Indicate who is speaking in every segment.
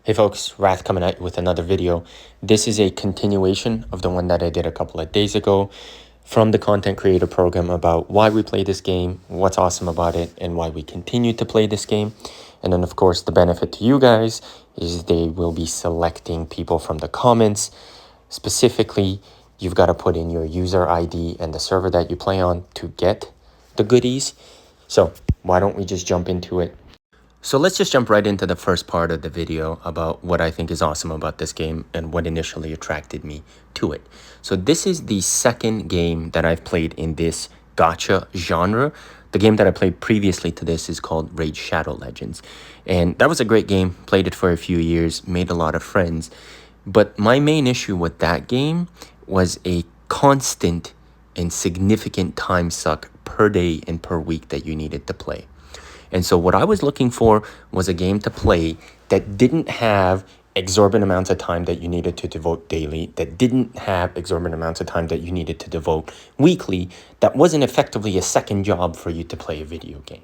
Speaker 1: Hey folks, Wrath coming at you with another video. This is a continuation of the one that I did a couple of days ago from the content creator program about why we play this game, what's awesome about it, and why we continue to play this game. And then of course the benefit to you guys is they will be selecting people from the comments. Specifically, you've got to put in your user ID and the server that you play on to get the goodies. So why don't we just jump into it? So let's just jump right into the first part of the video about what I think is awesome about this game and what initially attracted me to it. So this is the second game that I've played in this gacha genre. The game that I played previously to this is called Raid Shadow Legends. And that was a great game, played it for a few years, made a lot of friends. But my main issue with that game was a constant and significant time suck per day and per week that you needed to play. And so what I was looking for was a game to play that didn't have exorbitant amounts of time that you needed to devote daily, that didn't have exorbitant amounts of time that you needed to devote weekly, that wasn't effectively a second job for you to play a video game.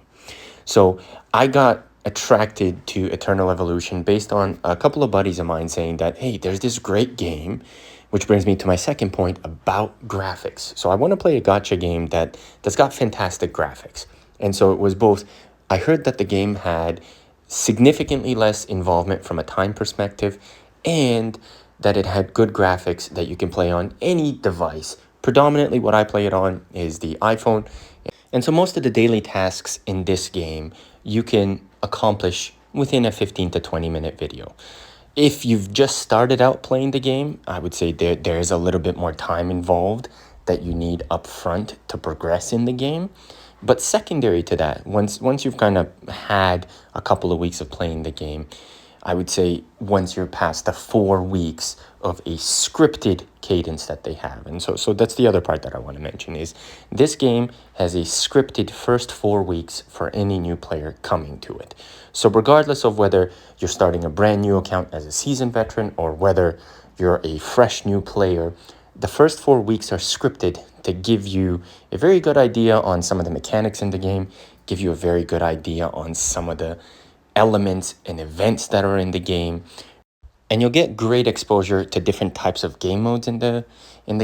Speaker 1: So I got attracted to Eternal Evolution based on a couple of buddies of mine saying that, hey, there's this great game, which brings me to my second point about graphics. So I want to play a gacha game that's got fantastic graphics. And so it was both, I heard that the game had significantly less involvement from a time perspective and that it had good graphics that you can play on any device. Predominantly what I play it on is the iPhone. And so most of the daily tasks in this game you can accomplish within a 15 to 20 minute video. If you've just started out playing the game, I would say there is a little bit more time involved that you need up front to progress in the game. But secondary to that, once you've kind of had a couple of weeks of playing the game, I would say once you're past the 4 weeks of a scripted cadence that they have. And so that's the other part that I want to mention is this game has a scripted first 4 weeks for any new player coming to it. So regardless of whether you're starting a brand new account as a seasoned veteran or whether you're a fresh new player, the first 4 weeks are scripted to give you a very good idea on some of the mechanics in the game, give you a very good idea on some of the elements and events that are in the game. And you'll get great exposure to different types of game modes in the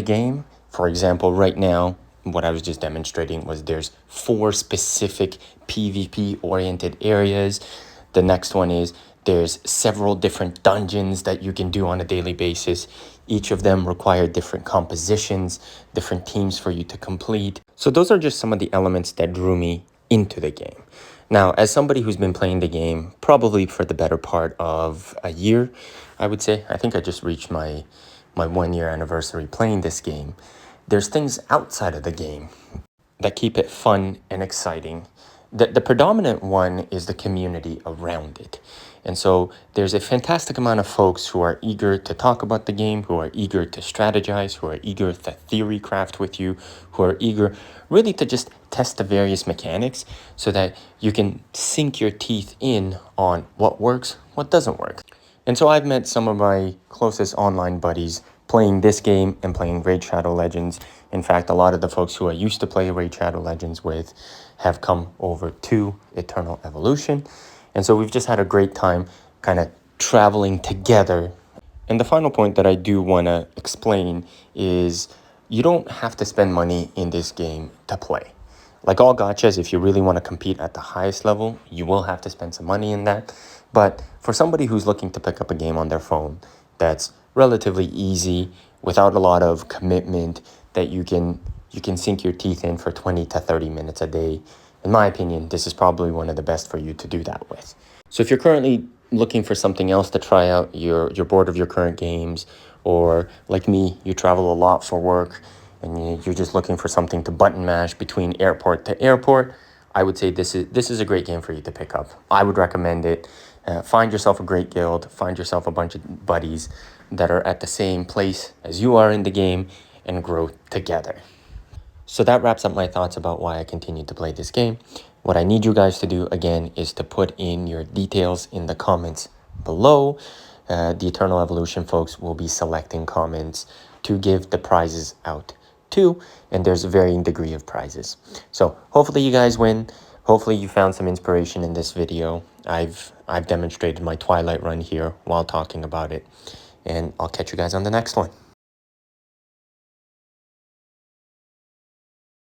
Speaker 1: game. For example, right now, what I was just demonstrating was there's 4 specific PvP-oriented areas. The next one is there's several different dungeons that you can do on a daily basis. Each of them require different compositions, different teams for you to complete. So those are just some of the elements that drew me into the game. Now, as somebody who's been playing the game probably for the better part of a year, I would say, I think I just reached my 1 year anniversary playing this game. There's things outside of the game that keep it fun and exciting. The predominant one is the community around it. And so there's a fantastic amount of folks who are eager to talk about the game, who are eager to strategize, who are eager to theory craft with you, who are eager really to just test the various mechanics so that you can sink your teeth in on what works, what doesn't work. And so I've met some of my closest online buddies playing this game and playing Raid Shadow Legends. In fact, a lot of the folks who I used to play Raid Shadow Legends with have come over to Eternal Evolution. And so we've just had a great time kind of traveling together. And the final point that I do want to explain is you don't have to spend money in this game to play. Like all gachas, if you really want to compete at the highest level, you will have to spend some money in that. But for somebody who's looking to pick up a game on their phone that's relatively easy, without a lot of commitment, that you can sink your teeth in for 20 to 30 minutes a day, in my opinion, this is probably one of the best for you to do that with. So if you're currently looking for something else to try out, you're bored of your current games, or like me, you travel a lot for work, and you're just looking for something to button mash between airport to airport, I would say this is a great game for you to pick up. I would recommend it. Find yourself a great guild, find yourself a bunch of buddies that are at the same place as you are in the game, and grow together. So that wraps up my thoughts about why I continue to play this game. What I need you guys to do, again, is to put in your details in the comments below. The Eternal Evolution folks will be selecting comments to give the prizes out to, and there's a varying degree of prizes. So hopefully you guys win. Hopefully you found some inspiration in this video. I've demonstrated my Twilight run here while talking about it, and I'll catch you guys on the next one.